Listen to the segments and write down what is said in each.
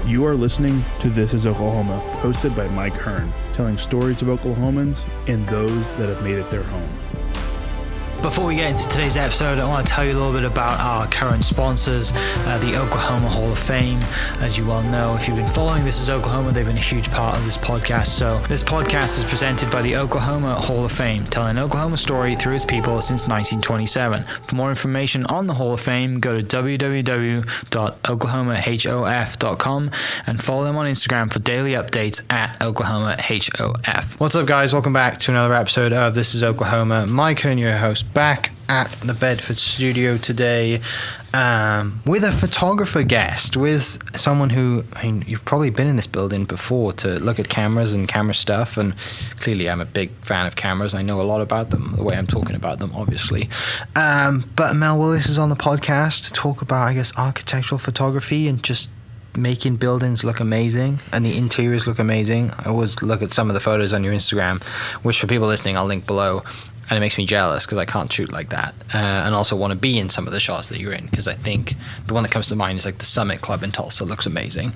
You are listening to This is Oklahoma, hosted by Mike Hearn, telling stories of Oklahomans and those that have made it their home. Before we get into today's episode, I want to tell you a little bit about our current sponsors, the Oklahoma Hall of Fame. As you well know, if you've been following This is Oklahoma, they've been a huge part of this podcast. So this podcast is presented by the Oklahoma Hall of Fame, telling Oklahoma story through its people since 1927. For more information on the Hall of Fame, go to www.oklahomahof.com and follow them on Instagram for daily updates at OklahomaHOF. What's up, guys? Welcome back to another episode of This is Oklahoma. Mike Hearn, your host, back at the Bedford studio today with a photographer guest, with someone who, I mean, you've probably been in this building before to look at cameras and camera stuff, and clearly I'm a big fan of cameras and I know a lot about them, the way I'm talking about them, obviously. But Mel Willis is on the podcast to talk about, I guess, architectural photography and just making buildings look amazing and the interiors look amazing. I always look at some of the photos on your Instagram, which for people listening I'll link below, and it makes me jealous because I can't shoot like that, and also want to be in some of the shots that you're in, because I think the one that comes to mind is like the Summit Club in Tulsa. Looks amazing.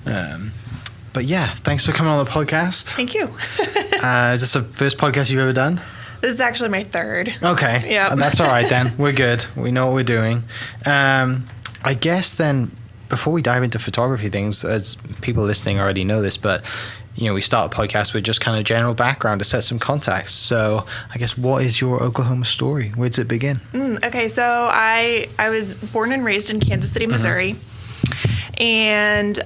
But yeah, thanks for coming on the podcast. Thank you. Is this the first podcast you've ever done? This is actually my third. Okay. Yeah. That's all right then. We're good. We know what we're doing. I guess then, before we dive into photography things, as people listening already know this, but you know, we start a podcast with just kind of general background to set some context. So I guess, what is your Oklahoma story? Where does it begin? Okay, so I was born and raised in Kansas City, Missouri. And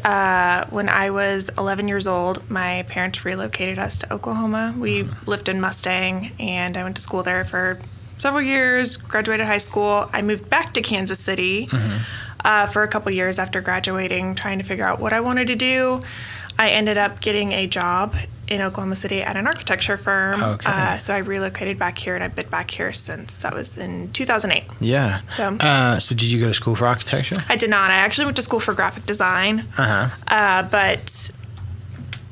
when I was 11 years old, my parents relocated us to Oklahoma. We lived in Mustang, and I went to school there for several years, graduated high school. I moved back to Kansas City for a couple years after graduating, trying to figure out what I wanted to do. I ended up getting a job in Oklahoma City at an architecture firm. Okay. So I relocated back here, and I've been back here since. That was in 2008. Yeah. So did you go to school for architecture? I did not. I actually went to school for graphic design. But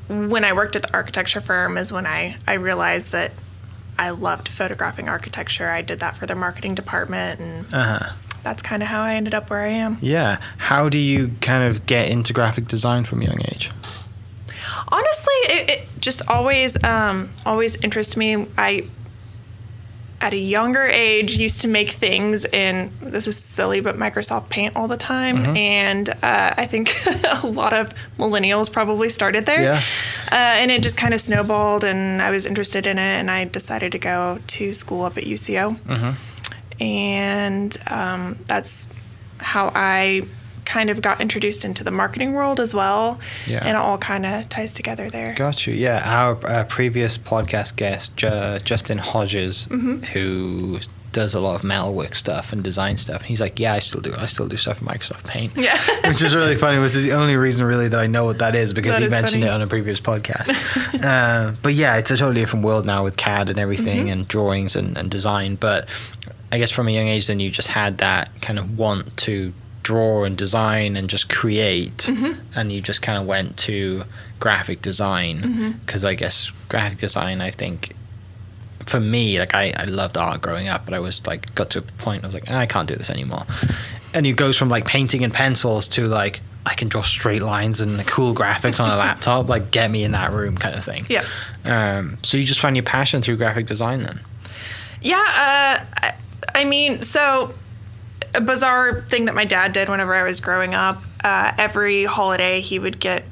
when I worked at the architecture firm is when I realized that I loved photographing architecture. I did that for their marketing department, and that's kind of how I ended up where I am. Yeah. How do you kind of get into graphic design from a young age? Honestly, it just always interested me. I, at a younger age, used to make things in, this is silly, but Microsoft Paint all the time. And I think a lot of millennials probably started there. Yeah. And it just kind of snowballed, and I was interested in it, and I decided to go to school up at UCO. And that's how I kind of got introduced into the marketing world as well. Yeah. And it all kind of ties together there. Got you. Yeah. Our previous podcast guest, Justin Hodges, who does a lot of metalwork stuff and design stuff. He's like, yeah, I still do stuff in Microsoft Paint. Yeah. Which is really funny, which is the only reason really that I know what that is, because he mentioned it on a previous podcast. But yeah, it's a totally different world now with CAD and everything, and drawings and design. But I guess from a young age, then you just had that kind of want to draw and design and just create, and you just kind of went to graphic design, because I guess graphic design, I think for me, like I loved art growing up, but I was like, got to a point I was like, I can't do this anymore. And it goes from like painting and pencils to like, I can draw straight lines and cool graphics on a laptop, like get me in that room kind of thing. Yeah. So you just find your passion through graphic design then? Yeah. I mean, so a bizarre thing that my dad did whenever I was growing up, every holiday he would get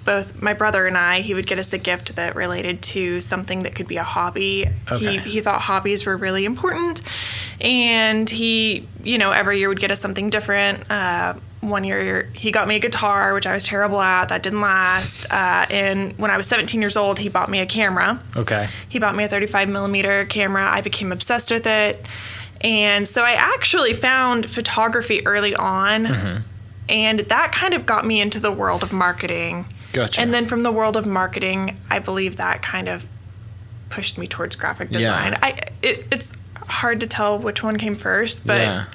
both my brother and I, he would get us a gift that related to something that could be a hobby. Okay. He thought hobbies were really important, and he, every year would get us something different. One year he got me a guitar, which I was terrible at. That didn't last. And when I was 17 years old, he bought me a camera. Okay. He bought me a 35 millimeter camera. I became obsessed with it. And so I actually found photography early on, and that kind of got me into the world of marketing. Gotcha. And then from the world of marketing, I believe that kind of pushed me towards graphic design. Yeah. It's hard to tell which one came first, but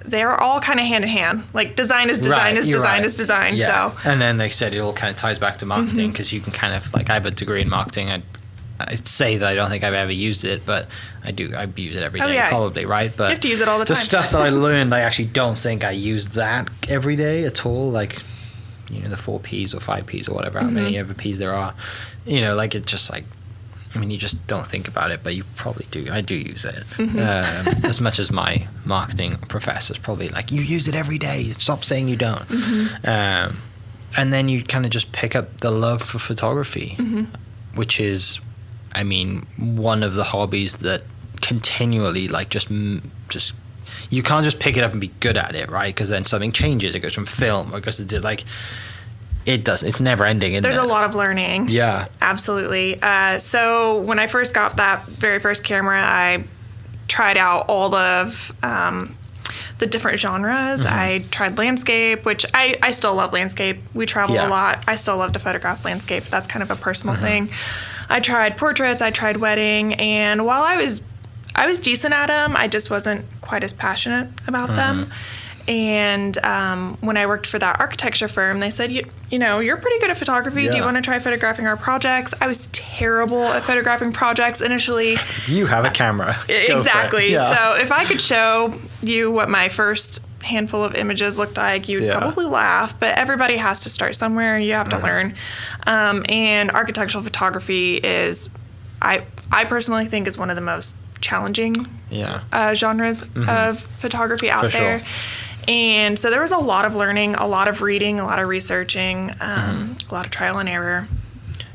they're all kind of hand in hand. Like design is design is design is design. Yeah. So. And then they said it all kind of ties back to marketing, because you can kind of, like, I have a degree in marketing. I say that I don't think I've ever used it, but I do. I use it every day, probably, right? But you have to use it all the time. The stuff that I learned, I actually don't think I use that every day at all. Like, the 4 Ps or 5 Ps or whatever, how many other Ps there are. Like it's just like, you just don't think about it, but you probably do. I do use it. As much as my marketing professor's probably like, you use it every day. Stop saying you don't. And then you kind of just pick up the love for photography, which is, one of the hobbies that continually, like, just you can't just pick it up and be good at it, right? Because then something changes. It goes from film, or it goes to like. It does. It's never ending. There's a lot of learning. Yeah. Absolutely. So when I first got that very first camera, I tried out all of the different genres. I tried landscape, which I still love landscape. We travel a lot. I still love to photograph landscape. That's kind of a personal thing. I tried portraits. I tried wedding. And while I was decent at them, I just wasn't quite as passionate about them. And when I worked for that architecture firm, they said, you're pretty good at photography. Do you want to try photographing our projects? I was terrible at photographing projects initially. You have a camera. Exactly. Yeah. So if I could show you what my first handful of images looked like, you'd probably laugh. But everybody has to start somewhere. You have to learn. And architectural photography is, I personally think, is one of the most challenging genres of photography out there. Sure. And so there was a lot of learning, a lot of reading, a lot of researching, a lot of trial and error.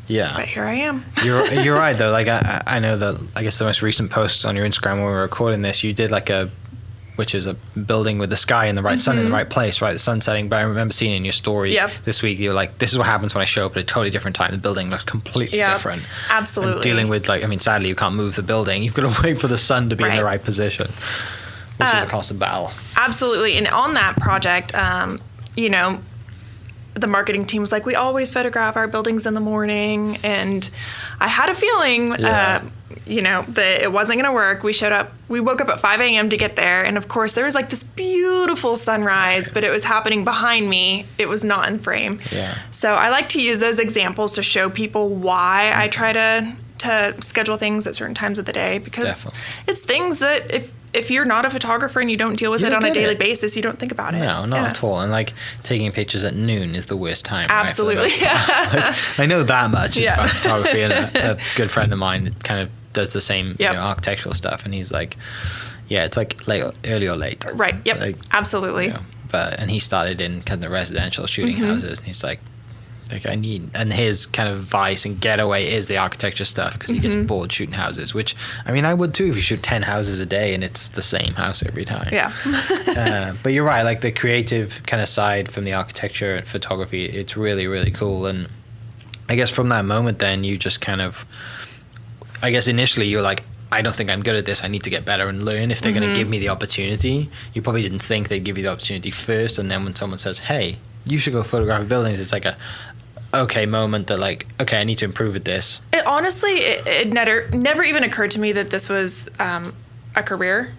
Yeah. But here I am. You're right, though. Like, I know that, I guess the most recent post on your Instagram when we were recording this, you did like which is a building with the sky and the right sun in the right place, right? The sun setting. But I remember seeing in your story this week, you were like, this is what happens when I show up at a totally different time. The building looks completely different. Absolutely. And dealing with, like, sadly, you can't move the building. You've got to wait for the sun to be in the right position, which is a constant battle. Absolutely. And on that project, the marketing team was like, we always photograph our buildings in the morning. And I had a feeling, that it wasn't going to work. We woke up at 5 a.m. to get there. And of course, there was like this beautiful sunrise, but it was happening behind me. It was not in frame. Yeah. So I like to use those examples to show people why I try to schedule things at certain times of the day, because it's things that if you're not a photographer and you don't deal with it on a daily basis, you don't think about it. No, not at all. And like taking pictures at noon is the worst time. Absolutely. Right? I know that much about photography, and a good friend of mine kind of does the same architectural stuff, and he's like, it's like early or late. Right. Yep. Like, absolutely. And he started in kind of residential shooting houses, and he's like and his kind of vice and getaway is the architecture stuff, because he gets bored shooting houses, which I would too if you shoot 10 houses a day and it's the same house every time. Yeah. But you're right, like the creative kind of side from the architecture and photography, it's really, really cool. And I guess from that moment then you just kind of, I guess initially you're like, I don't think I'm good at this. I need to get better and learn if they're going to give me the opportunity. You probably didn't think they'd give you the opportunity first, and then when someone says, hey, you should go photograph buildings, it's like a moment that like, okay, I need to improve at this. It never even occurred to me that this was a career.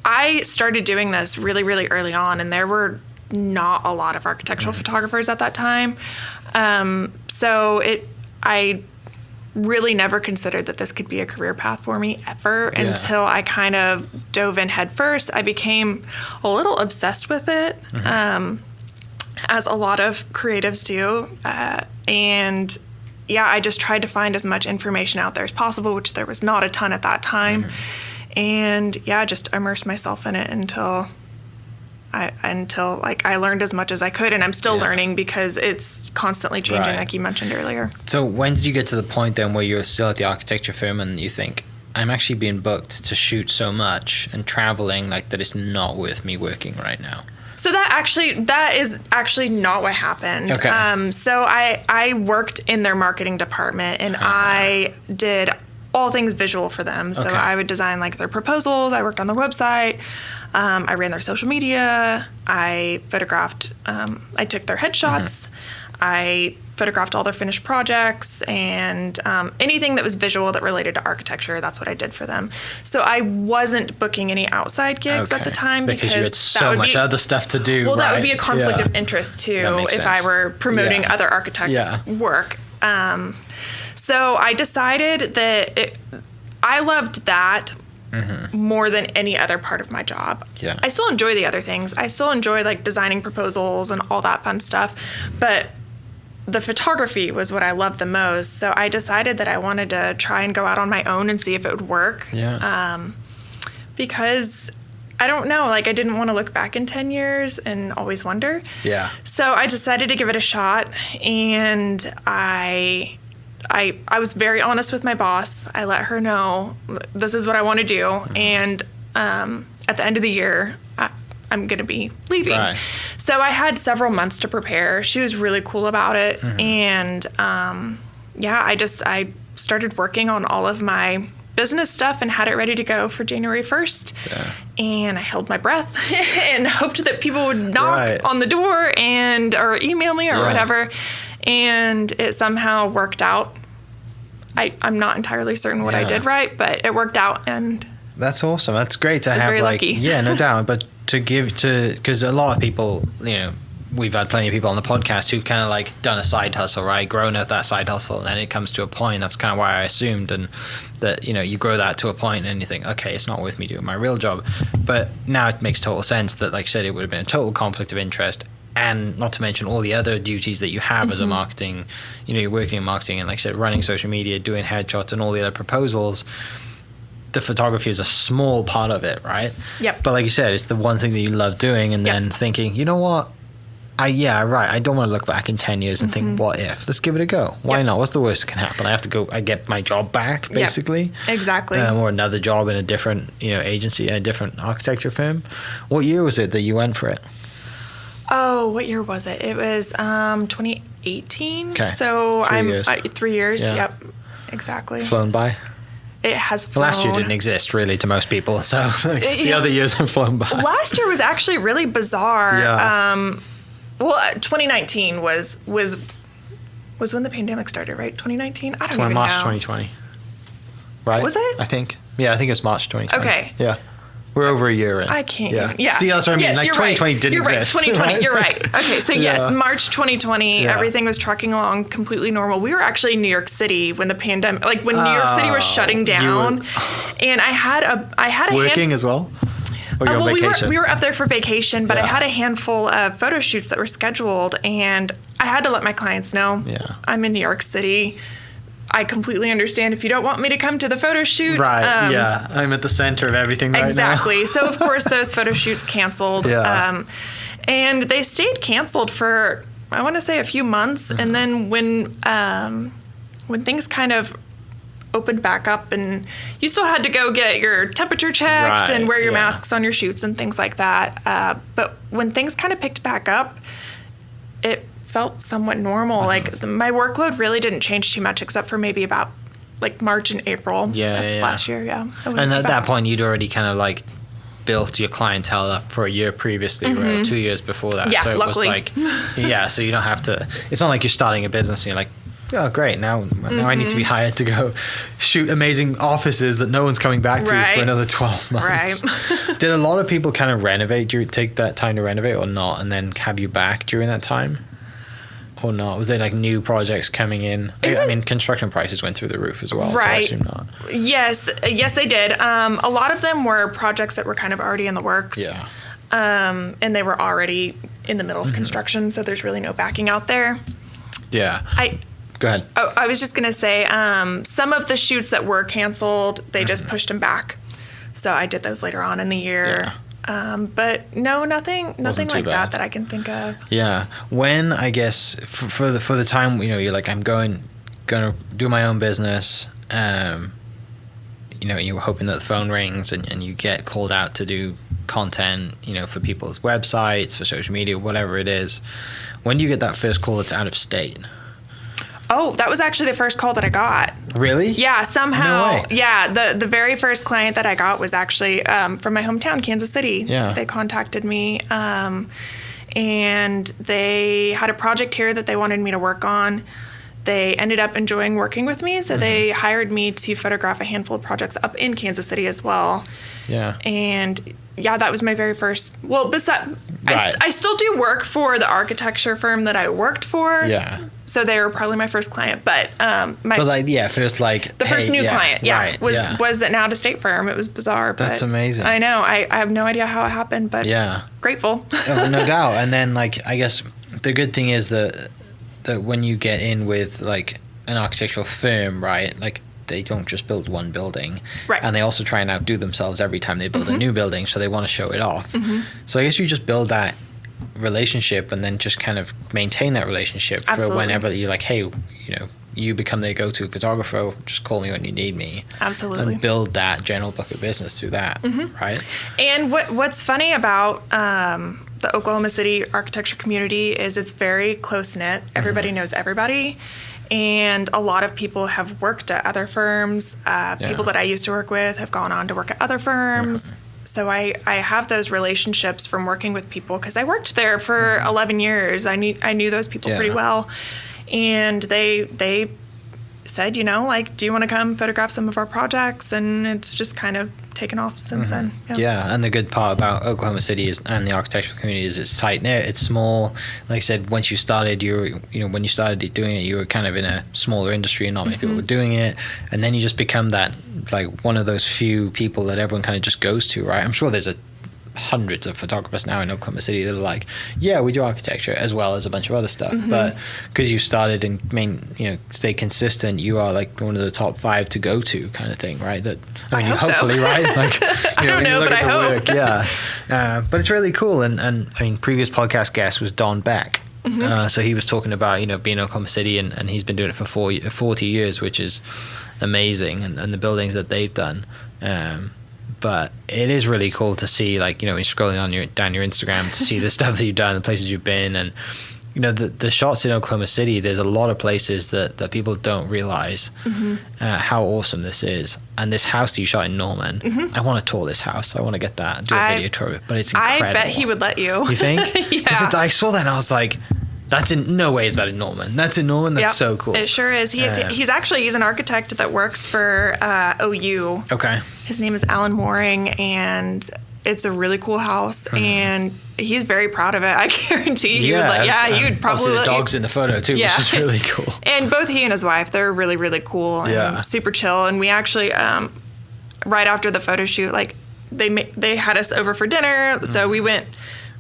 I started doing this really, really early on, and there were not a lot of architectural photographers at that time. So I really never considered that this could be a career path for me ever until I kind of dove in head first. I became a little obsessed with it. As a lot of creatives do. And I just tried to find as much information out there as possible, which there was not a ton at that time. And just immersed myself in it until I learned as much as I could. And I'm still learning because it's constantly changing, like you mentioned earlier. So when did you get to the point then where you're still at the architecture firm and you think, I'm actually being booked to shoot so much and traveling like that it's not worth me working right now? So that is actually not what happened. Okay. So I worked in their marketing department, and I did all things visual for them. So I would design like their proposals. I worked on their website. I ran their social media. I photographed. I took their headshots. I photographed all their finished projects, and anything that was visual that related to architecture, that's what I did for them. So I wasn't booking any outside gigs at the time because you had so much other stuff to do. Well, that would be a conflict of interest too if I were promoting other architects' work. So I decided that I loved that more than any other part of my job. Yeah. I still enjoy the other things. I still enjoy like designing proposals and all that fun stuff, but the photography was what I loved the most. So I decided that I wanted to try and go out on my own and see if it would work. Yeah. Because I don't know, like I didn't want to look back in 10 years and always wonder. Yeah. So I decided to give it a shot, and I was very honest with my boss. I let her know this is what I want to do, and at the end of the year, I'm going to be leaving. Right. So I had several months to prepare. She was really cool about it, and I started working on all of my business stuff and had it ready to go for January 1st. Yeah. And I held my breath and hoped that people would knock on the door or email me or whatever. And it somehow worked out. I'm not entirely certain what I did right, but it worked out. And that's awesome. That's great to have. Very lucky. Yeah, no doubt. But because a lot of people, we've had plenty of people on the podcast who've kind of like done a side hustle, right? Grown at that side hustle, and then it comes to a point. That's kind of why I assumed, and that you grow that to a point, and you think, okay, it's not worth me doing my real job. But now it makes total sense that, like I said, it would have been a total conflict of interest, and not to mention all the other duties that you have as a marketing. You're working in marketing, and like I said, running social media, doing headshots, and all the other proposals. The photography is a small part of it, right? Yep. But like you said, it's the one thing that you love doing, and then thinking, you know what? I don't want to look back in 10 years and think, what if? Let's give it a go. Why not? What's the worst that can happen? I get my job back, basically. Yep. Exactly. Or another job in a different, agency, a different architecture firm. What year was it that you went for it? Oh, what year was it? It was 2018. Okay. So 3 years. 3 years. Yeah. Yep. Exactly. Flown by? It has flown. Last year didn't exist really to most people, so the other years have flown by. Last year was actually really bizarre. Yeah. 2019 was when the pandemic started, right? 2019? I don't even know. March 2020. Right? Was it? I think. Yeah, I think it was March 2020. Okay. Yeah. We're over a year in. I can't. Yeah. Even, yeah. See, that's what I mean. Yes, like you're 2020 right. didn't you're exist. Right. 2020. Right? You're right. Okay. So yes, March 2020, everything was trucking along completely normal. We were actually in New York City when the pandemic, like when New York City was shutting down, and I had a working as well. Or you're on vacation? we were up there for vacation, but I had a handful of photo shoots that were scheduled, and I had to let my clients know I'm in New York City. I completely understand if you don't want me to come to the photo shoot. Right, I'm at the center of everything right now. Exactly. So, of course, those photo shoots canceled. And they stayed canceled for, I want to say, a few months. And then when things kind of opened back up and you still had to go get your temperature checked and wear your masks on your shoots and things like that. But when things kind of picked back up, it felt somewhat normal. Like my workload really didn't change too much except for maybe about like March and April of last year. Yeah. And at that point you'd already kind of like built your clientele up for a year previously, right? 2 years before that. Yeah, so it luckily. was like, so you don't have to, it's not like you're starting a business and you're like, oh great, now I need to be hired to go shoot amazing offices that no one's coming back to for another 12 months. Right. Did a lot of people kind of take that time to renovate or not, and then have you back during that time? Or not? Was there like new projects coming in? I mean, construction prices went through the roof as well, so I assume not. Yes, they did. A lot of them were projects that were kind of already in the works. Yeah. And they were already in the middle of construction, so there's really no backing out there. Yeah. Go ahead. Oh, I was just going to say, some of the shoots that were canceled, they just pushed them back. So I did those later on in the year. Yeah. But no, nothing like that I can think of. Yeah. When, I guess, for the time, you're like, I'm going to do my own business, you're hoping that the phone rings and you get called out to do content, for people's websites, for social media, whatever it is. When do you get that first call that's out of state? Oh, that was actually the first call that I got. Really? Yeah, somehow. No way. Yeah, the very first client that I got was actually from my hometown, Kansas City. Yeah. They contacted me, and they had a project here that they wanted me to work on. They ended up enjoying working with me, so they hired me to photograph a handful of projects up in Kansas City as well. Yeah. And yeah, that was my very first. Well, I still do work for the architecture firm that I worked for. Yeah. So they were probably my first client, but first new client, was an out-of-state firm. It was bizarre. That's amazing. I know. I have no idea how it happened, but grateful. No doubt. And then like I guess the good thing is that when you get in with like an architectural firm, right? Like they don't just build one building, right? And they also try and outdo themselves every time they build a new building, so they want to show it off. So I guess you just build that relationship and then just kind of maintain that relationship for whenever you're like, hey, you become their go-to photographer, just call me when you need me. Absolutely. And build that general book of business through that, right? And what's funny about the Oklahoma City architecture community is it's very close-knit. Everybody knows everybody. And a lot of people have worked at other firms. People that I used to work with have gone on to work at other firms. So I have those relationships from working with people because I worked there for 11 years. I knew those people pretty well. And they said, do you want to come photograph some of our projects? And it's just kind of taken off since then. Yeah, and the good part about Oklahoma City and the architectural community is it's tight knit, it's small. Like I said, once you started, when you started doing it, you were kind of in a smaller industry and not many people were doing it, and then you just become that like one of those few people that everyone kind of just goes to, right? I'm sure there's hundreds of photographers now in Oklahoma City that are like, yeah, we do architecture as well as a bunch of other stuff, but because you started and stay consistent, you are like one of the top 5 to go to kind of thing, right? That I mean, hopefully, right? Like, I don't know, but I hope. But it's really cool. And I mean, previous podcast guest was Don Beck. So he was talking about being in Oklahoma City, and he's been doing it for 40 years, which is amazing, and the buildings that they've done. But it is really cool to see, like, when you're scrolling down your Instagram to see the stuff that you've done, the places you've been, and the shots in Oklahoma City. There's a lot of places that people don't realize how awesome this is. And this house that you shot in Norman, I want to tour this house. I want to get that, do a video tour of it. But it's incredible. I bet he would let you. You think? Yeah. I saw that and I was like, that's in no way is that in Norman. That's in Norman. That's so cool. It sure is. He's an architect that works for OU. Okay. His name is Alan Mooring, and it's a really cool house, and he's very proud of it. I guarantee he would he would probably let the dog's in the photo too, which is really cool. And both he and his wife, they're really, really cool and super chill. And we actually, right after the photo shoot, like they had us over for dinner, so we went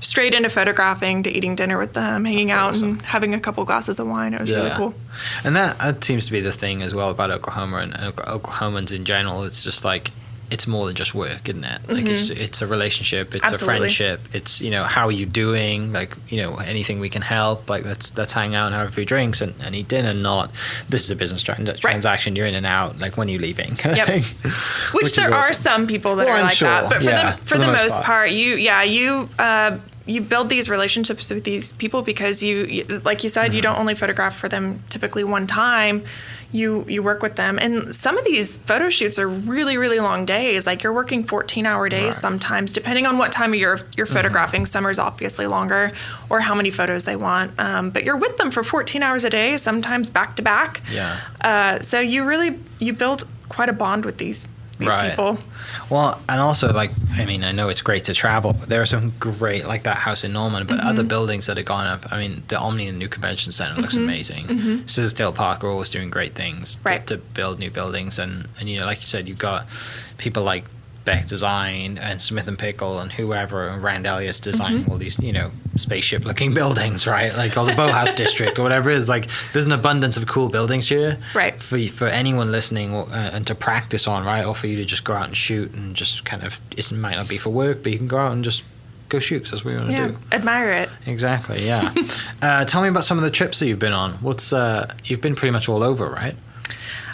straight into photographing to eating dinner with them, hanging out and having a couple glasses of wine. It was really cool. And that seems to be the thing as well about Oklahoma and Oklahomans in general. It's just like, it's more than just work, isn't it? Like it's a relationship, it's a friendship, it's how are you doing? Like anything we can help. Like let's hang out and have a few drinks and eat dinner. Not this is a business transaction. You're in and out. Like when are you leaving? Kind of thing. Which there are some people that are like that, but for the most part, you build these relationships with these people because you like you said, you don't only photograph for them typically one time. You work with them, and some of these photo shoots are really, really long days. Like you're working 14-hour days sometimes, depending on what time of year you're photographing. Summer's obviously longer, or how many photos they want. But you're with them for 14 hours a day, sometimes back to back. Yeah. So you build quite a bond with these people. Well, and also, like, I mean, I know it's great to travel, but there are some great, like that house in Norman, but other buildings that have gone up. I mean, the Omni and New Convention Center looks amazing. Scisdale Park are always doing great things to build new buildings. And like you said, you've got people like Beck Design and Smith and Pickle and whoever, and Rand Elliott's designing all these, spaceship looking buildings, right? Like all the Boathouse District or whatever it is. Like there's an abundance of cool buildings here, right? For anyone listening and to practice on, right? Or for you to just go out and shoot and just kind of, it might not be for work, but you can go out and just go shoot because that's what you want to do. Admire it. Exactly, yeah. Tell me about some of the trips that you've been on. You've been pretty much all over, right?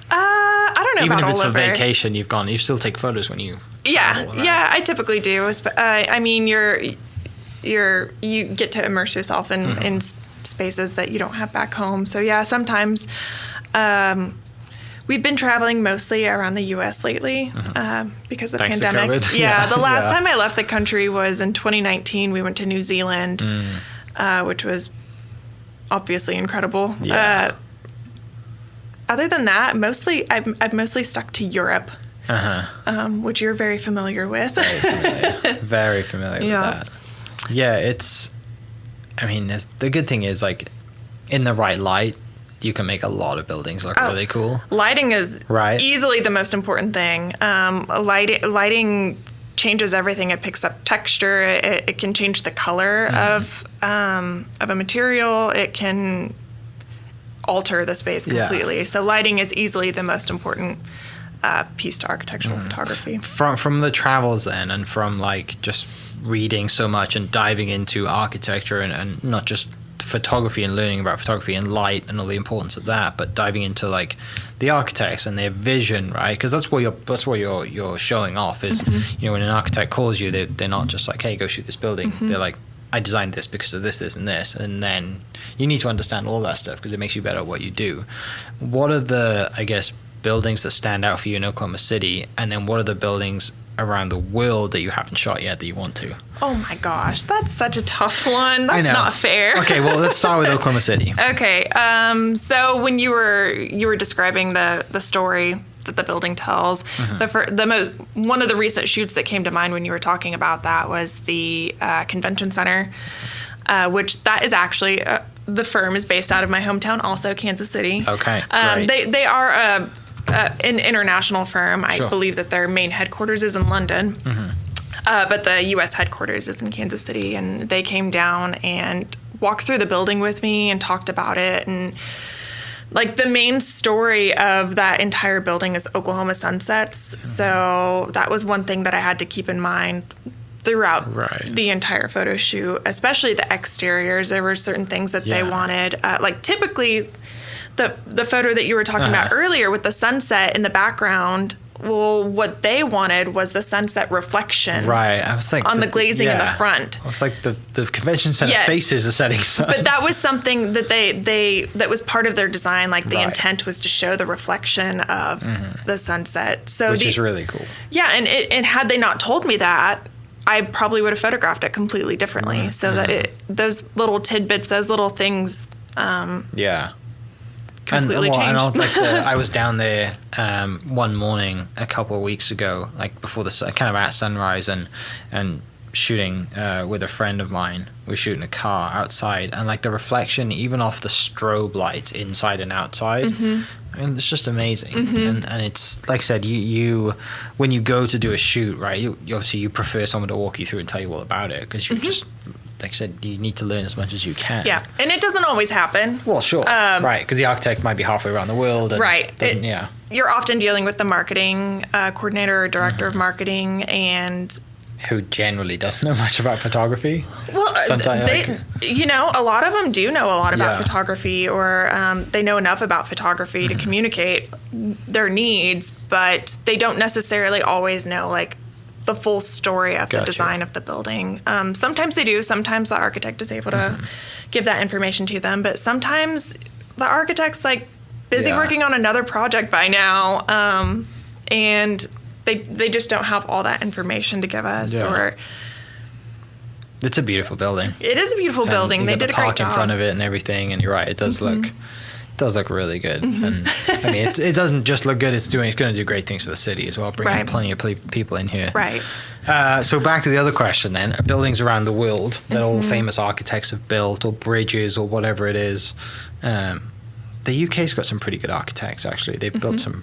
I don't know Even about if it's all for over. vacation, you still take photos when you travel, right? Yeah, I typically do. I mean, you get to immerse yourself in spaces that you don't have back home. So yeah, sometimes we've been traveling mostly around the U.S. lately because of the pandemic. The last time I left the country was in 2019. We went to New Zealand, which was obviously incredible. Yeah. Other than that, I've mostly stuck to Europe, which you're very familiar with. Very familiar with that. Yeah, I mean, the good thing is, like, in the right light, you can make a lot of buildings look really cool. Lighting is Right. easily the most important thing. Lighting changes everything. It picks up texture. It can change the color of a material. It can alter the space completely. Yeah. So lighting is easily the most important piece to architectural photography. From the travels then, and from like just reading so much and diving into architecture and not just photography and learning about photography and light and all the importance of that, but diving into like the architects and their vision, right? Because that's what you're showing off is, you know, when an architect calls you, they're not just like, hey, go shoot this building. They're like, I designed this because of this, this, and this. And then you need to understand all that stuff because it makes you better at what you do. What are the, I guess, buildings that stand out for you in Oklahoma City? And then what are the buildings around the world that you haven't shot yet that you want to? Oh my gosh, that's such a tough one. That's I know. not fair. Okay, well, let's start with Oklahoma City. Okay, so when you were describing the story that the building tells, one of the recent shoots that came to mind when you were talking about that was the convention center, which that is actually the firm is based out of my hometown, also Kansas City. Okay, great. They are an international firm. I Sure. believe that their main headquarters is in London. But the U.S. headquarters is in Kansas City, and they came down and walked through the building with me and talked about it. And like the main story of that entire building is Oklahoma sunsets. So that was one thing that I had to keep in mind throughout the entire photo shoot, especially the exteriors. There were certain things that they wanted. Like typically the photo that you were talking about earlier with the sunset in the background, well, what they wanted was the sunset reflection. Right. I was like on the glazing in the front. It's like the convention center faces the setting sun. But that was something that that was part of their design. Like the intent was to show the reflection of the sunset. So which is really cool. Yeah, and had they not told me that, I probably would have photographed it completely differently. So that those little tidbits, those little things. Completely changed. I was down there one morning a couple of weeks ago, like before kind of at sunrise, and shooting with a friend of mine. We were shooting a car outside, and like the reflection, even off the strobe lights inside and outside, I mean, it's just amazing. And it's like I said, you when you go to do a shoot, right? You obviously you prefer someone to walk you through and tell you all about it because you just. Like I said, you need to learn as much as you can. Yeah, and it doesn't always happen. Well, sure. Right, because the architect might be halfway around the world. And You're often dealing with the marketing coordinator or director of marketing, and who generally doesn't know much about photography. Well, sometimes a lot of them do know a lot about photography, or they know enough about photography to communicate their needs, but they don't necessarily always know like the full story of the design of the building. Sometimes they do. Sometimes the architect is able to give that information to them. But sometimes the architect's like busy working on another project by now, and they just don't have all that information to give us. Yeah. Or it's a beautiful building. It is a beautiful building. They did a great job. The park in front of it and everything. And you're right. It does look really good. And I mean, it doesn't just look good. It's going to do great things for the city as well, bringing plenty of people in here. Right. So back to the other question then, buildings around the world that all famous architects have built, or bridges or whatever it is. The UK's got some pretty good architects, actually. They've built some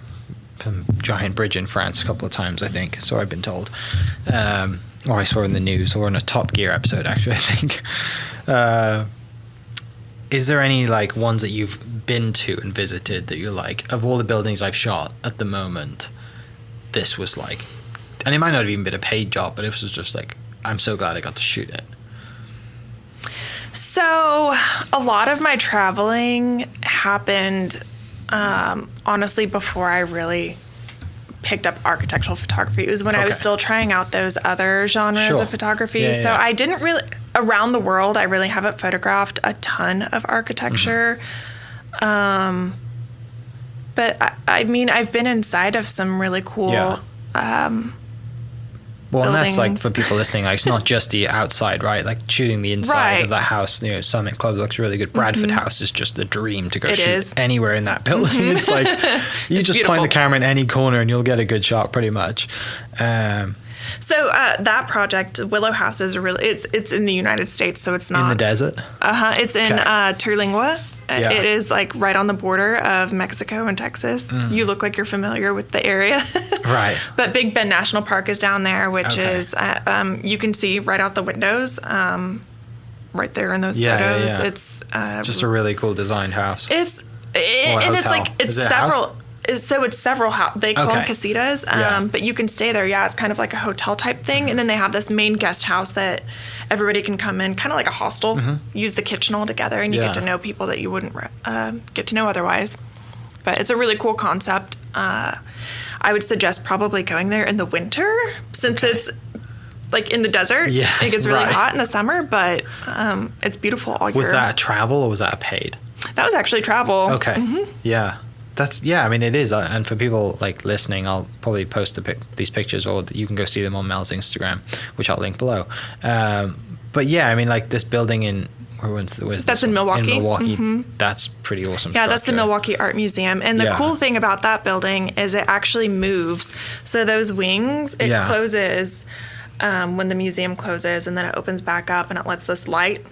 giant bridge in France a couple of times, I think. So I've been told. Or I saw in the news, or in a Top Gear episode, actually, I think. Is there any like ones that you've been to and visited that you're like, of all the buildings I've shot at the moment, this was like, and it might not have even been a paid job, but it was just like, I'm so glad I got to shoot it. So a lot of my traveling happened, honestly, before I really picked up architectural photography. It was when I was still trying out those other genres of photography. I didn't really, around the world, I really haven't photographed a ton of architecture. But I mean, I've been inside of some really cool well, and buildings. that's like for people listening, like it's not just the outside, right? Like shooting the inside of that house, Summit Club looks really good. Bradford House is just the dream to go shoot anywhere in that building. It's like you just point the camera in any corner and you'll get a good shot pretty much. So that project, Willow House, is really it's in the United States, so it's not in the desert. It's in Terlingua. Yeah. It is like right on the border of Mexico and Texas. You look like you're familiar with the area. Right. But Big Bend National Park is down there, which is, you can see right out the windows, right there in those photos. Yeah. It's just a really cool designed house. It's several. So it's several. They call them casitas, but you can stay there. Yeah, it's kind of like a hotel type thing, and then they have this main guest house that everybody can come in, kind of like a hostel. Use the kitchen all together, and you get to know people that you wouldn't get to know otherwise. But it's a really cool concept. I would suggest probably going there in the winter, since it's like in the desert. Yeah, it gets really hot in the summer, but it's beautiful all year. Was that a travel or was that a paid? That was actually travel. Okay. Yeah. I mean, it is. And for people like listening, I'll probably post these pictures, or you can go see them on Mel's Instagram, which I'll link below. But yeah, I mean, like this building in, that's in Milwaukee. In Milwaukee. That's pretty awesome. Yeah, that's the Milwaukee Art Museum. And the cool thing about that building is it actually moves. So those wings, it closes when the museum closes, and then it opens back up and it lets us light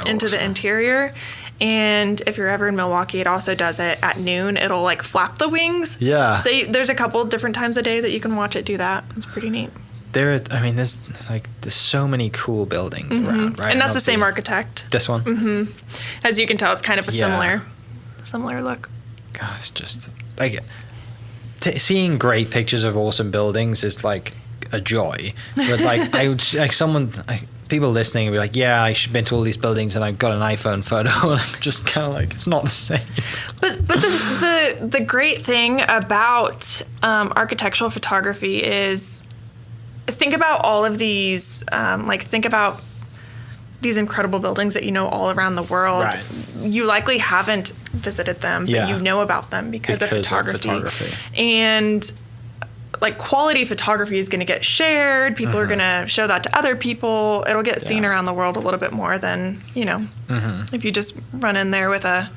into the interior. And if you're ever in Milwaukee, it also does it at noon. It'll like flap the wings. Yeah. So there's a couple different times a day that you can watch it do that. It's pretty neat. There's so many cool buildings around, right? And that's the same architect. This one? As you can tell, it's kind of a similar look. God, it's just like seeing great pictures of awesome buildings is like a joy. But like people listening will be like, yeah, I've been to all these buildings and I've got an iPhone photo, and I'm just kind of like, it's not the same. But the great thing about architectural photography is, think about all of these, think about these incredible buildings that you know all around the world. Right. You likely haven't visited them, but you know about them because of photography. And like quality photography is going to get shared. People are going to show that to other people. It'll get seen around the world a little bit more than, if you just run in there with I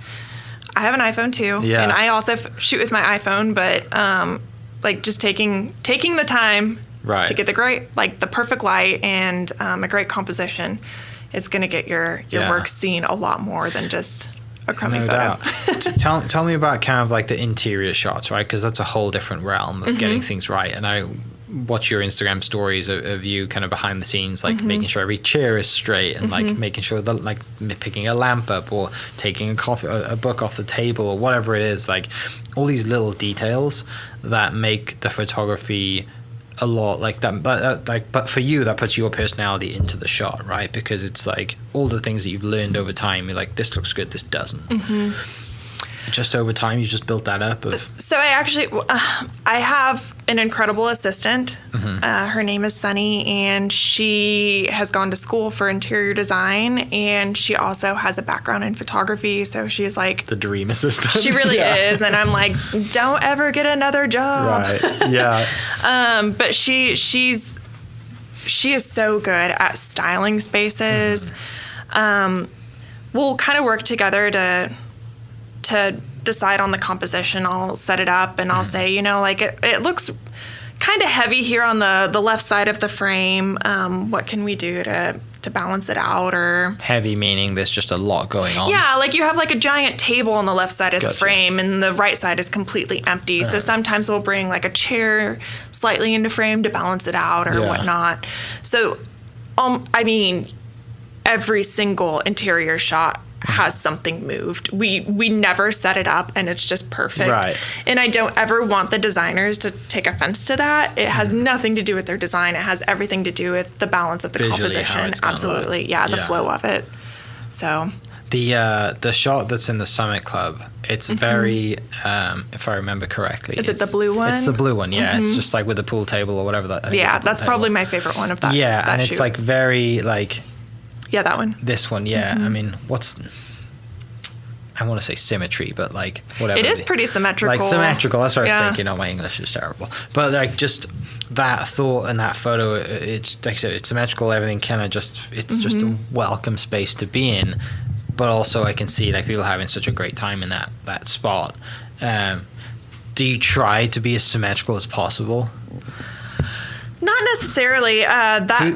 have an iPhone too. Yeah. And I also shoot with my iPhone, but just taking the time to get the perfect light and a great composition, it's going to get your work seen a lot more than just a crummy photo. Tell me about kind of like the interior shots, right? Because that's a whole different realm of getting things right. And I watch your Instagram stories of you kind of behind the scenes, like making sure every chair is straight and like making sure that like picking a lamp up or taking a book off the table or whatever it is, like all these little details that make the photography a lot like that, but for you that puts your personality into the shot, right? Because it's like all the things that you've learned over time, you're like, this looks good, this doesn't. Just over time you just built that up so I actually I have an incredible assistant. Her name is Sunny, and she has gone to school for interior design, and she also has a background in photography, so she's like the dream assistant. She really is. And I'm like, don't ever get another job. Right. Yeah. But she is so good at styling spaces. We'll kind of work together to decide on the composition. I'll set it up and I'll say, it looks kind of heavy here on the left side of the frame. What can we do to balance it out? Or heavy meaning there's just a lot going on. Yeah, like you have like a giant table on the left side of the frame and the right side is completely empty. So sometimes we'll bring like a chair slightly into frame to balance it out or whatnot. So, every single interior shot has something moved. We never set it up and it's just perfect. Right. And I don't ever want the designers to take offense to that. It has nothing to do with their design. It has everything to do with the balance of the composition. Absolutely. Yeah, the flow of it. So the shot that's in the Summit Club, it's very if I remember correctly. Is it the blue one? It's the blue one, yeah. It's just like with the pool table or whatever that. Yeah, that's probably my favorite one of that. Yeah, that and shoot. It's like very like. Yeah, that one. This one, yeah. I mean, I want to say symmetry, but like whatever. It is pretty symmetrical. Like symmetrical. That's what I was thinking. Oh, my English is terrible. But like just that thought and that photo, it's like I said, it's symmetrical. Everything kind of just, it's just a welcome space to be in. But also I can see like people having such a great time in that spot. Do you try to be as symmetrical as possible? Not necessarily.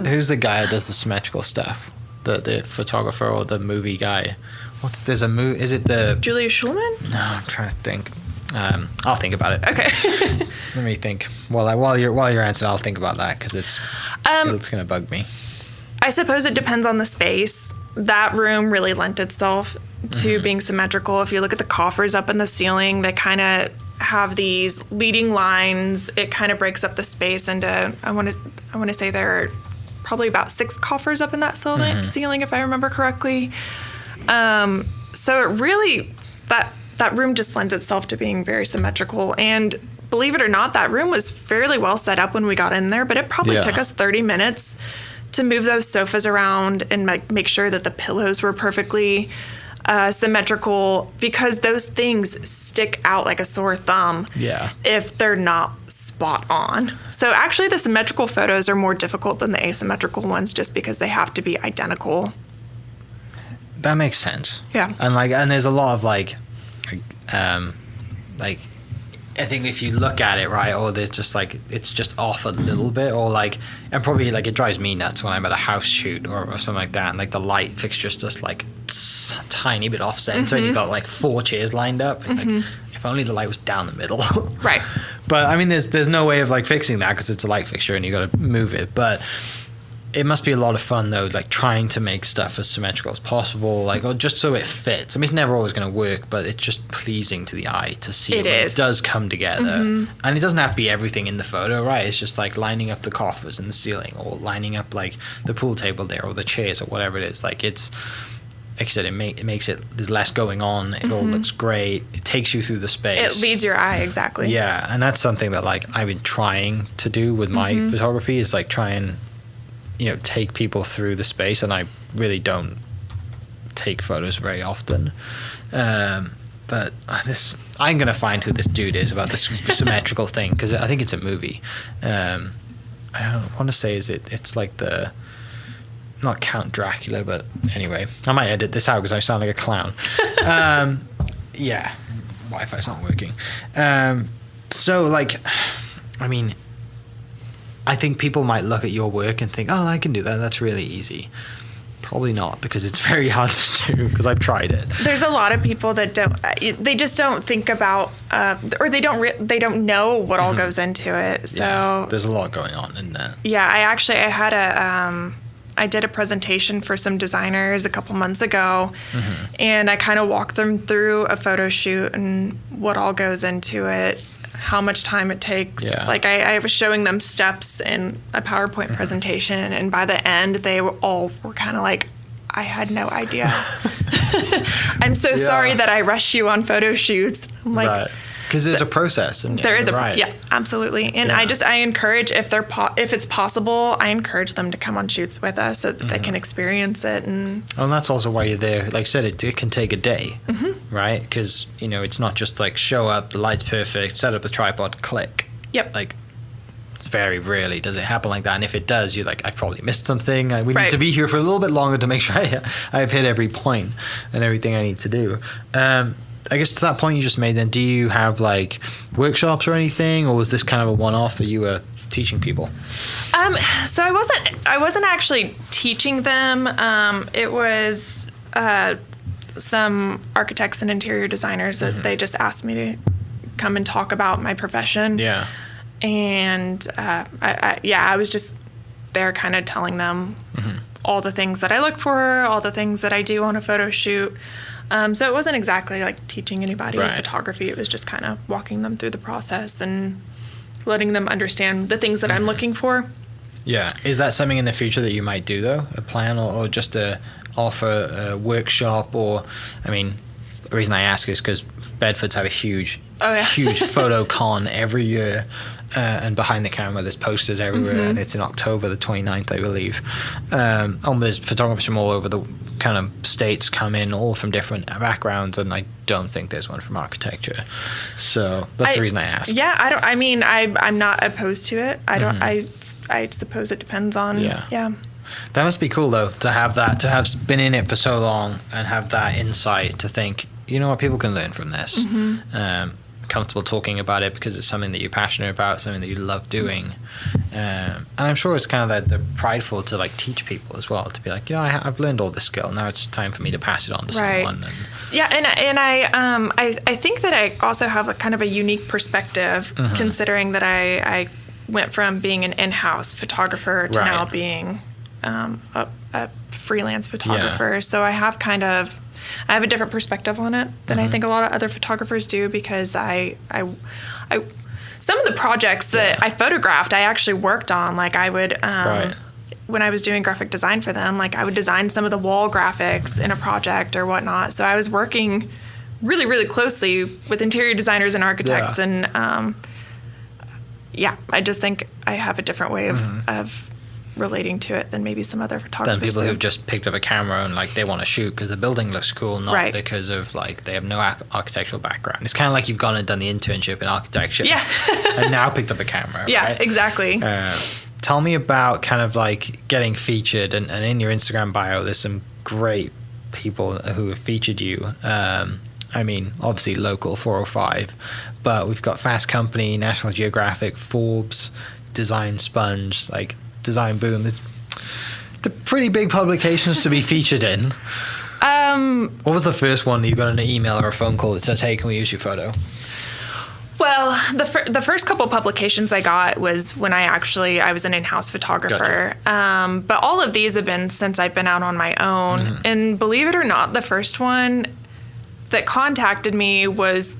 Who's the guy that does the symmetrical stuff? The photographer or the movie guy? there's a movie. Is it the Julia Schulman? No, I'm trying to think. I'll think about it. Okay. Let me think. While you're answering, I'll think about that because it's gonna bug me. I suppose it depends on the space. That room really lent itself to being symmetrical. If you look at the coffers up in the ceiling, they kind of have these leading lines. It kind of breaks up the space into, I want to say there are probably about 6 coffers up in that ceiling, if I remember correctly. So it really, that room just lends itself to being very symmetrical. And believe it or not, that room was fairly well set up when we got in there, but it probably took us 30 minutes to move those sofas around and make sure that the pillows were perfectly symmetrical, because those things stick out like a sore thumb if they're not spot on. So actually the symmetrical photos are more difficult than the asymmetrical ones just because they have to be identical. That makes sense. Yeah. And there's a lot of like I think if you look at it, right, or there's just like, it's just off a little bit, or like, and probably like it drives me nuts when I'm at a house shoot or something like that, and like the light fixture's just like a tiny bit off center, and you've got like 4 chairs lined up, and like, if only the light was down the middle. Right. But I mean, there's no way of like fixing that because it's a light fixture and you got to move it. But it must be a lot of fun though, like trying to make stuff as symmetrical as possible, like, or just so it fits. I mean, it's never always going to work, but it's just pleasing to the eye to see it does come together. And it doesn't have to be everything in the photo, right? It's just like lining up the coffers in the ceiling, or lining up like the pool table there, or the chairs, or whatever it is. Like, it's, like I said, it makes it, there's less going on. It all looks great. It takes you through the space. It leads your eye, exactly. Yeah, and that's something that like I've been trying to do with my photography, is like try and, you know, take people through the space, and I really don't take photos very often. But I'm gonna find who this dude is about this symmetrical thing, because I think it's a movie. I want to say it's like the, not Count Dracula, but anyway, I might edit this out because I sound like a clown. Yeah, Wi-Fi's not working. So like, I mean, I think people might look at your work and think, oh, I can do that. That's really easy. Probably not, because it's very hard to do, because I've tried it. There's a lot of people that they just don't think about, or they don't know what all goes into it. So yeah, there's a lot going on in there. Yeah, I did a presentation for some designers a couple months ago, and I kind of walked them through a photo shoot and what all goes into it, how much time it takes. Yeah. Like I was showing them steps in a PowerPoint presentation, and by the end they were kind of like, I had no idea. I'm so sorry that I rushed you on photo shoots. I'm like, right. Because there's a process. And there is right. Yeah, absolutely. And I encourage, if it's possible, I encourage them to come on shoots with us so that they can experience it. And that's also why you're there. Like I said, it can take a day, right? Because, you know, it's not just like show up, the light's perfect, set up the tripod, click. Yep. Like, it's very rarely does it happen like that. And if it does, you're like, I've probably missed something. We need to be here for a little bit longer to make sure I've hit every point and everything I need to do. I guess to that point you just made, then, do you have like workshops or anything, or was this kind of a one-off that you were teaching people? So I wasn't actually teaching them. It was some architects and interior designers that they just asked me to come and talk about my profession. Yeah. And I was just there kind of telling them all the things that I look for, all the things that I do on a photo shoot. So it wasn't exactly like teaching anybody photography. It was just kind of walking them through the process and letting them understand the things that I'm looking for. Yeah. Is that something in the future that you might do, though? A plan, or just offer a workshop? Or, I mean, the reason I ask is because Bedfords have a huge photo con every year. And behind the camera, there's posters everywhere, and it's in October the 29th, I believe. There's photographers from all over the kind of states come in, all from different backgrounds, and I don't think there's one from architecture. So that's the reason I asked. Yeah, I'm not opposed to it. I suppose it depends on. Yeah. That must be cool though, to have been in it for so long and have that insight to think, you know what, people can learn from this. comfortable talking about it because it's something that you're passionate about, something that you love doing. And I'm sure it's kind of like the prideful to like teach people as well, to be like, I've learned all this skill. Now it's time for me to pass it on to someone. And I think that I also have a kind of a unique perspective, considering that I went from being an in-house photographer to now being a freelance photographer. Yeah. So I have a different perspective on it than I think a lot of other photographers do, because I some of the projects that I photographed, I actually worked on. Like I would, when I was doing graphic design for them, like I would design some of the wall graphics in a project or whatnot. So I was working really, really closely with interior designers and architects. And I just think I have a different way of relating to it than maybe some other photographers. Than people who've just picked up a camera and like they want to shoot because the building looks cool, not because of like they have no architectural background. It's kind of like you've gone and done the internship in architecture, and now picked up a camera. Yeah, exactly. Tell me about kind of like getting featured, and in your Instagram bio, there's some great people who have featured you. I mean, obviously local 405, but we've got Fast Company, National Geographic, Forbes, Design Sponge, like Design Boom. It's the pretty big publications to be featured in. What was the first one that you got an email or a phone call that says, "Hey, can we use your photo"? Well, the first couple publications I got was when I was an in-house photographer. Gotcha. But all of these have been since I've been out on my own. And believe it or not, the first one that contacted me was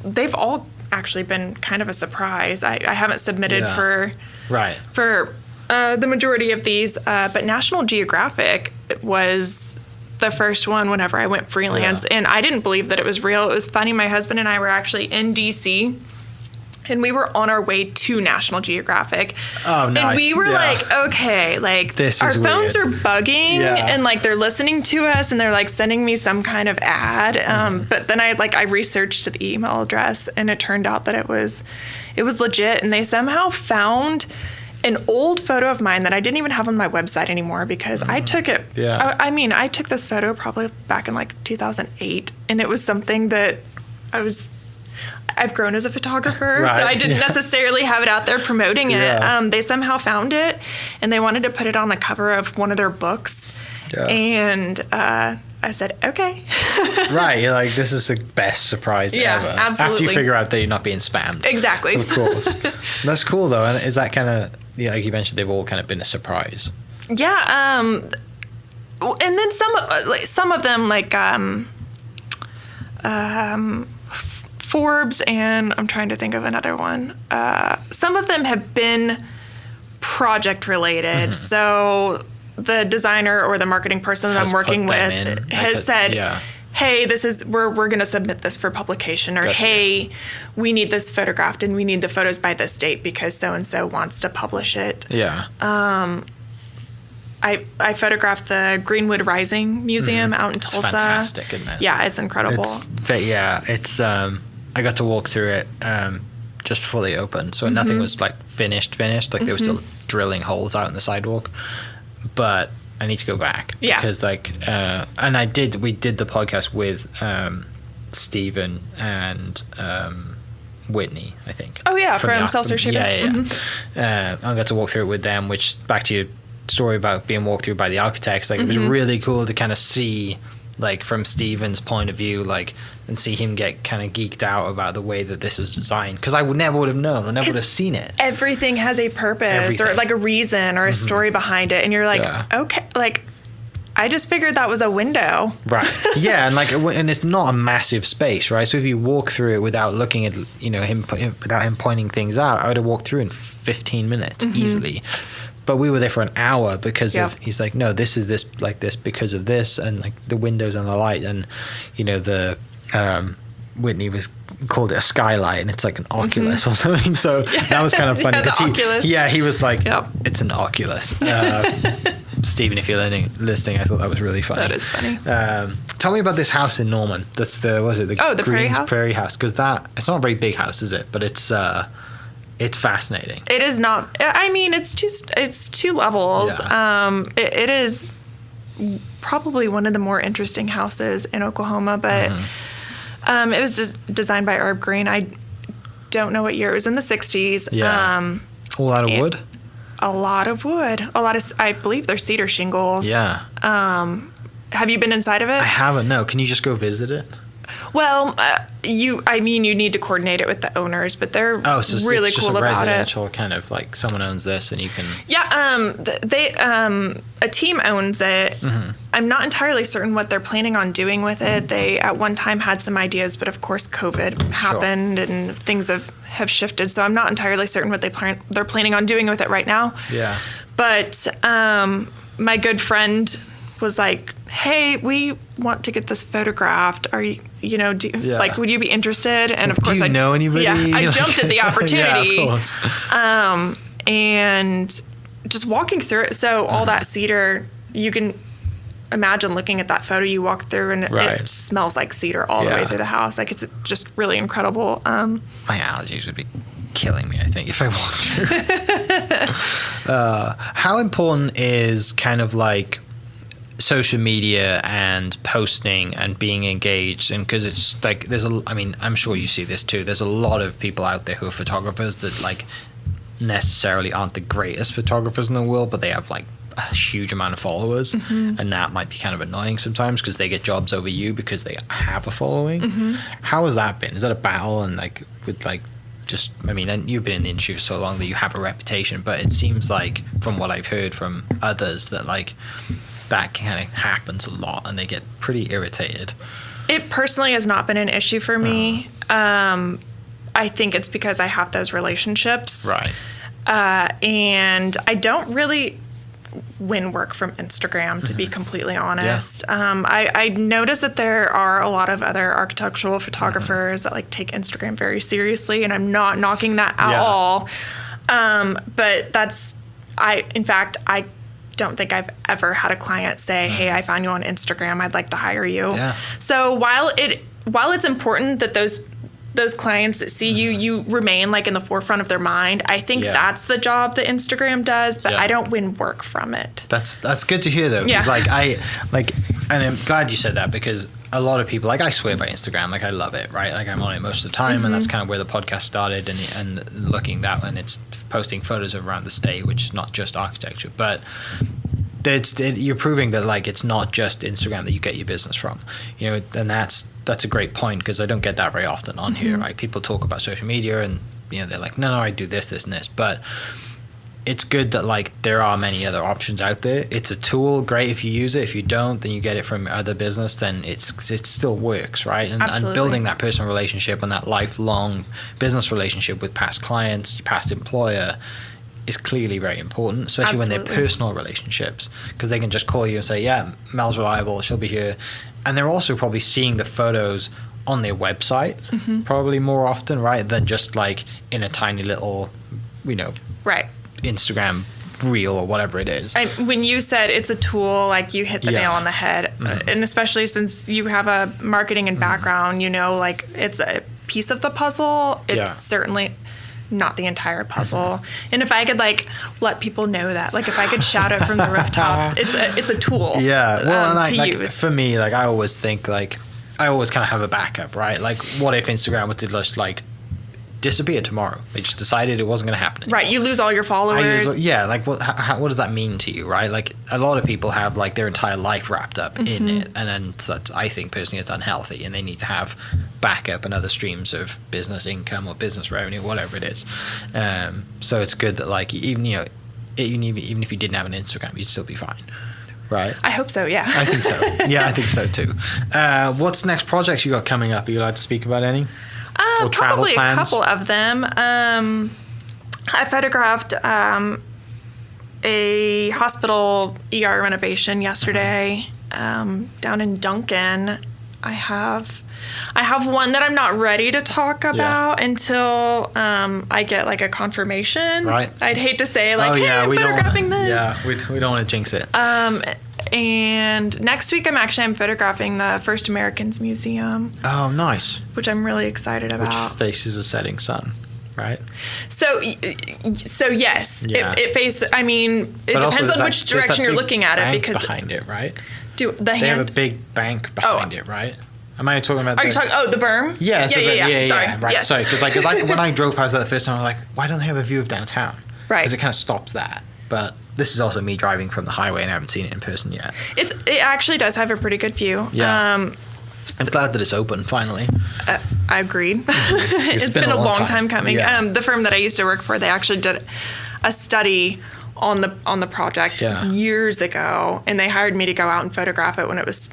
they've all actually been kind of a surprise. I haven't submitted for the majority of these, but National Geographic was the first one whenever I went freelance, and I didn't believe that it was real. It was funny. My husband and I were actually in DC, and we were on our way to National Geographic. Oh, nice. And we were like, okay, like our phones are bugging, and like they're listening to us, and they're like sending me some kind of ad. But then I researched the email address, and it turned out that it was legit, and they somehow found an old photo of mine that I didn't even have on my website anymore, because I took it. Yeah. I took this photo probably back in like 2008, and it was something that I've grown as a photographer, so I didn't necessarily have it out there promoting it. They somehow found it, and they wanted to put it on the cover of one of their books. Yeah. And I said, okay. Right. You're like, this is the best surprise ever. Absolutely. After you figure out that you're not being spammed. Exactly. Of course. That's cool, though. And is that kind of, like you mentioned, they've all kind of been a surprise. Yeah. And then some of them, like Forbes, and I'm trying to think of another one. Some of them have been project related. So the designer or the marketing person that I'm working with has said, hey, we're going to submit this for publication, or hey, we need this photographed and we need the photos by this date because so-and-so wants to publish it. Yeah. I photographed the Greenwood Rising Museum out in Tulsa. It's fantastic, isn't it? Yeah, it's incredible. It's I got to walk through it just before they opened, so nothing was like finished. Like they were still drilling holes out in the sidewalk. But I need to go back because and we did the podcast with Stephen and Whitney, I think. Oh yeah, from Seltzer Shaver. I got to walk through it with them, which, back to your story about being walked through by the architects, like it was really cool to kind of see, like, from Stephen's point of view, like, and see him get kind of geeked out about the way that this is designed, because I never would have known, I never would have seen it. Everything has a purpose or like a reason or a story behind it, and you're like, okay, like, I just figured that was a window. Right. Yeah, and it's not a massive space, right? So if you walk through it without looking at, without him pointing things out, I would have walked through in 15 minutes easily. But we were there for an hour because he's like, no, this is this like this because of this, and like the windows and the light, and the Whitney called it a skylight, and it's like an Oculus or something. So that was kind of funny because he was like, it's an Oculus. Stephen, if you're listening, I thought that was really funny. That is funny. Tell me about this house in Norman. That's the Prairie house? Prairie house, because it's not a very big house, is it? But it's fascinating. It is not. I mean, it's two levels. Yeah. It is probably one of the more interesting houses in Oklahoma, but It was just designed by Herb Green. I don't know what year. It was in the 60s. Yeah. All out of wood? A lot of wood. I believe they're cedar shingles. Yeah. Have you been inside of it? I haven't, no. Can you just go visit it? Well, you need to coordinate it with the owners, but they're really it's cool just a about residential kind of like someone owns this and you can... Yeah, a team owns it. Mm-hmm. I'm not entirely certain what they're planning on doing with it. They at one time had some ideas, but of course COVID happened and things have shifted. So I'm not entirely certain what they're planning on doing with it right now. Yeah. But my good friend was like, "Hey, we want to get this photographed. Are you, like, would you be interested?" And of course, do you know anybody? Yeah, I jumped at the opportunity. Yeah, of course. And just walking through it. So all that cedar, you can imagine looking at that photo. You walk through, and it smells like cedar all the way through the house. Like, it's just really incredible. My allergies would be killing me, I think, if I walked through. How important is kind of like social media and posting and being engaged? And because it's like I'm sure you see this too, there's a lot of people out there who are photographers that like necessarily aren't the greatest photographers in the world, but they have like a huge amount of followers. Mm-hmm. And that might be kind of annoying sometimes because they get jobs over you because they have a following. Mm-hmm. How has that been? Is that a battle? And like with like and you've been in the industry for so long that you have a reputation, but it seems like from what I've heard from others that like that kind of happens a lot and they get pretty irritated. It personally has not been an issue for me. I think it's because I have those relationships. Right. And I don't really win work from Instagram, to be completely honest. Yeah. I noticed that there are a lot of other architectural photographers that like take Instagram very seriously, and I'm not knocking that at all. But I don't think I've ever had a client say, "Hey, I found you on Instagram. I'd like to hire you." Yeah. So while it's important that those clients that see you remain like in the forefront of their mind, I think that's the job that Instagram does, but I don't win work from it. That's good to hear though. Because and I'm glad you said that, because a lot of people, like, I swear by Instagram, like I love it, right? Like I'm on it most of the time, and that's kind of where the podcast started, and looking that, and it's posting photos of around the state, which is not just architecture, but you're proving that like it's not just Instagram that you get your business from, and that's a great point, because I don't get that very often on here. Right? People talk about social media and they're like, no, I do this and this, but it's good that like there are many other options out there. It's a tool, great if you use it. If you don't, then you get it from other business, then it still works, right? And building that personal relationship and that lifelong business relationship with past clients, your past employer, is clearly very important, especially when they're personal relationships, because they can just call you and say, yeah, Mel's reliable, she'll be here. And they're also probably seeing the photos on their website probably more often, right, than just like in a tiny little, right, Instagram reel or whatever it is. When you said it's a tool, like you hit the nail on the head. And especially since you have a marketing and background, like it's a piece of the puzzle. It's certainly not the entire puzzle. And if I could like let people know that, like if I could shout it from the rooftops, it's a tool to use. For me, like I always think like I always kind of have a backup, right? Like what if Instagram was to just like disappear tomorrow? They just decided it wasn't going to happen anymore. Right, you lose all your followers. Like what does that mean to you, right? Like a lot of people have like their entire life wrapped up in it, and then that's, I think personally it's unhealthy, and they need to have backup and other streams of business income or business revenue, whatever it is. So it's good that like even even if you didn't have an Instagram, you'd still be fine. Right. I hope so, yeah. I think so. Yeah, I think so too. What's next projects you got coming up? Are you allowed to speak about any? Or travel probably plans? A couple of them. I photographed a hospital ER renovation yesterday down in Duncan. I have one that I'm not ready to talk about until I get like a confirmation. Right. I'd hate to say like, I'm photographing this. Yeah, we don't want to jinx it. And next week I'm photographing the First Americans Museum. Oh, nice. Which I'm really excited about. Which faces a setting sun, right? So yes, it faces. I mean, it depends on which direction you're looking at it, because behind it, right? They have a big bank behind it, right? Am I talking about? Are you talking? Oh, the berm. Yeah, Yeah. Sorry. Right. Yes. Sorry, because like when I drove past that the first time, I'm like, why don't they have a view of downtown? Right. Because it kind of stops that. But this is also me driving from the highway, and I haven't seen it in person yet. It actually does have a pretty good view. Yeah. I'm glad that it's open finally. I agreed. It's been a long time coming. Yeah. The firm that I used to work for, they actually did a study on the project years ago, and they hired me to go out and photograph it when it was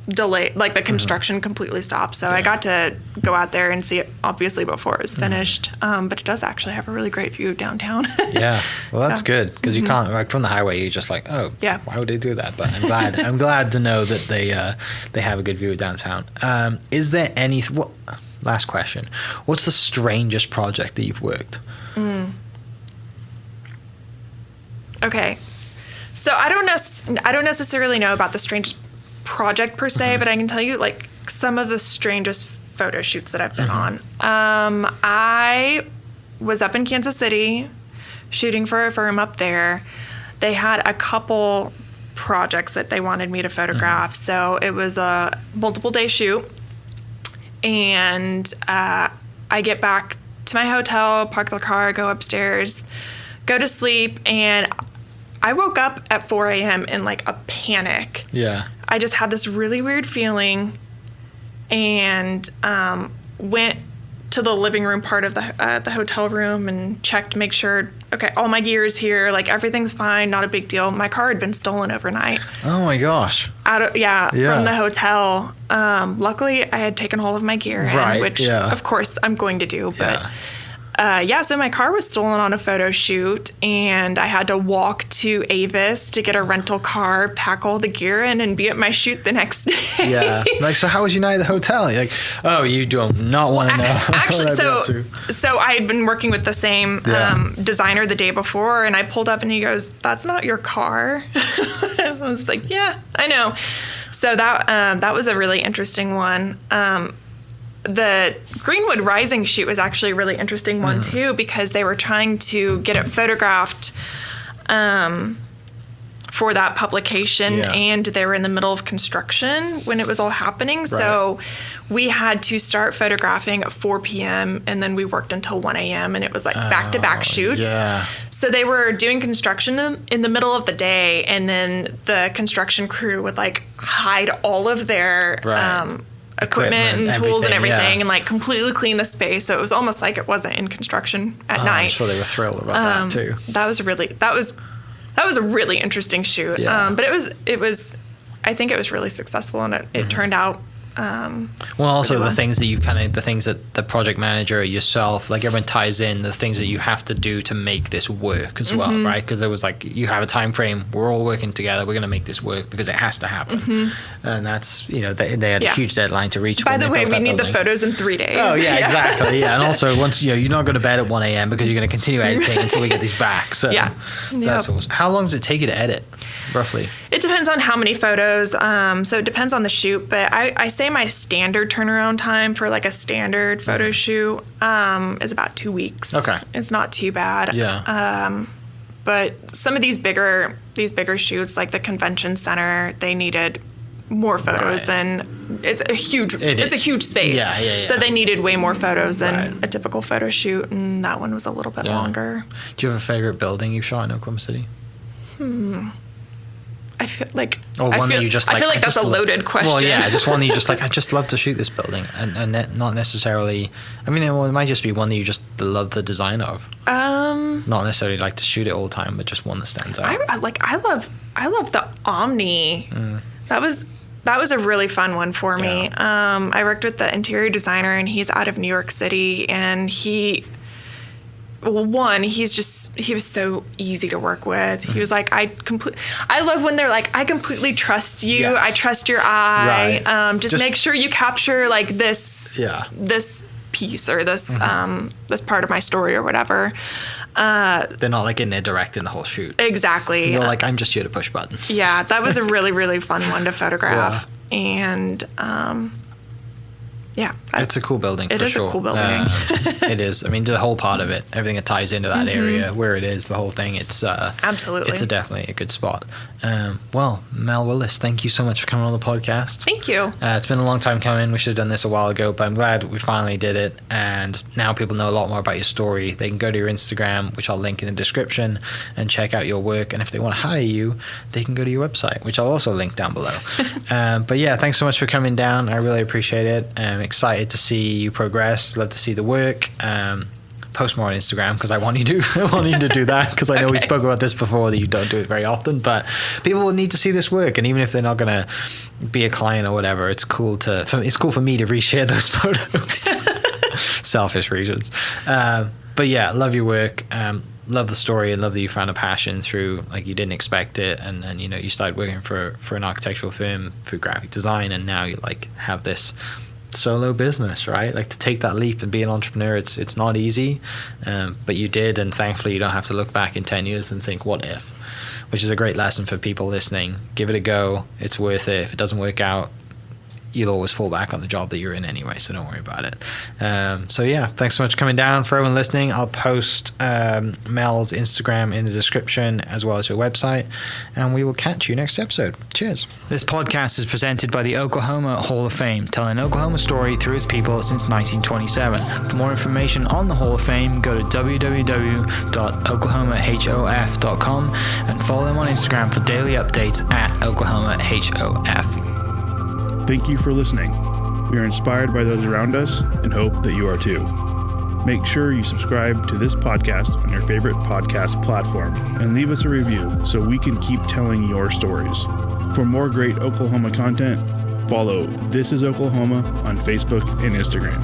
delayed, like the construction completely stopped. So I got to go out there and see it obviously before it was finished. But it does actually have a really great view of downtown. Yeah, well that's good, because you can't, like, from the highway you're just like, oh yeah, why would they do that? But I'm glad to know that they have a good view of downtown. Is there any last question, what's the strangest project that you've worked? Okay, so I don't necessarily know about the strangest project per se, but I can tell you like some of the strangest photo shoots that I've been on. I was up in Kansas City shooting for a firm up there. They had a couple projects that they wanted me to photograph. So it was a multiple day shoot, and I get back to my hotel, park the car, go upstairs, go to sleep, and I woke up at 4 a.m. in like a panic. Yeah. I just had this really weird feeling, and went to the living room part of the hotel room and checked to make sure, okay, all my gear is here, like everything's fine, not a big deal. My car had been stolen overnight. Oh my gosh. From the hotel. Luckily, I had taken all of my gear in, which of course I'm going to do, but. So my car was stolen on a photo shoot, and I had to walk to Avis to get a rental car, pack all the gear in, and be at my shoot the next day. Yeah. Like, so how was your night at the hotel? You're like, oh, you do not want to know. Actually, so I had been working with the same designer the day before, and I pulled up and he goes, "That's not your car." I was like, "Yeah, I know." So that was a really interesting one. The Greenwood Rising shoot was actually a really interesting one too, because they were trying to get it photographed for that publication, and they were in the middle of construction when it was all happening. Right. So we had to start photographing at 4 p.m. and then we worked until 1 a.m. and it was like back-to-back shoots. Yeah. So they were doing construction in the middle of the day, and then the construction crew would like hide all of their equipment and tools and everything, and like completely clean the space. So it was almost like it wasn't in construction at night. I'm sure they were thrilled about that too. That was a really interesting shoot. But it was I think it was really successful, and it turned out well, also the things that the project manager, yourself, like everyone ties in the things that you have to do to make this work as well, right? Because there was like, you have a time frame, we're all working together, we're going to make this work because it has to happen. And that's, they had a huge deadline to reach. By the way, we need the photos in 3 days. Oh yeah, exactly. Yeah, and also once you're not going to bed at 1 a.m. because you're going to continue editing until we get these back. So that's awesome. How long does it take you to edit, roughly? It depends on how many photos. So it depends on the shoot, but I say my standard turnaround time for like a standard photo shoot is about 2 weeks. Okay. It's not too bad. Yeah. But some of these bigger shoots, like the convention center, they needed more photos than it's a huge space. Yeah. So they needed way more photos than a typical photo shoot, and that one was a little bit longer. Do you have a favorite building you've shot in Oklahoma City? I feel like that's a loaded question. Well, yeah, just one that you just like, I just love to shoot this building, and not necessarily. I mean, it might just be one that you just love the design of. Not necessarily like to shoot it all the time, but just one that stands out. I love the Omni. That was a really fun one for me. I worked with the interior designer, and he's out of New York City, and he was so easy to work with. He was like, I love when they're like, I completely trust you. Yes. I trust your eye. Right. Just make sure you capture like this piece or this this part of my story or whatever. They're not like in there directing the whole shoot. Exactly. You're like, I'm just here to push buttons. Yeah, that was a really, really fun one to photograph. And Yeah. It's a cool building, for sure. It is a cool building. It is. I mean, the whole part of it, everything that ties into that area, where it is, the whole thing, it's absolutely. It's definitely a good spot. Well, Mel Willis, thank you so much for coming on the podcast. Thank you. It's been a long time coming. We should have done this a while ago, but I'm glad we finally did it. And now people know a lot more about your story. They can go to your Instagram, which I'll link in the description, and check out your work. And if they want to hire you, they can go to your website, which I'll also link down below. But yeah, thanks so much for coming down. I really appreciate it. I'm excited to see you progress. Love to see the work. Post more on Instagram because I want you to do that, because I know we spoke about this before, that you don't do it very often, but people will need to see this work, and even if they're not going to be a client or whatever, it's cool for me to reshare those photos. Selfish reasons. But yeah, love your work. Love the story, and love that you found a passion through, like, you didn't expect it, and you know, you started working for an architectural firm for graphic design, and now you like have this solo business, right? Like, to take that leap and be an entrepreneur, it's not easy, but you did, and thankfully you don't have to look back in 10 years and think, what if? Which is a great lesson for people listening. Give it a go. It's worth it. If it doesn't work out, you'll always fall back on the job that you're in anyway, so don't worry about it. So yeah, thanks so much for coming down. For everyone listening, I'll post Mel's Instagram in the description, as well as your website, and we will catch you next episode. Cheers. This podcast is presented by the Oklahoma Hall of Fame, telling Oklahoma story through its people since 1927. For more information on the Hall of Fame, go to www.oklahomahof.com and follow them on Instagram for daily updates at oklahomahof. Thank you for listening. We are inspired by those around us and hope that you are too. Make sure you subscribe to this podcast on your favorite podcast platform and leave us a review so we can keep telling your stories. For more great Oklahoma content, follow This Is Oklahoma on Facebook and Instagram.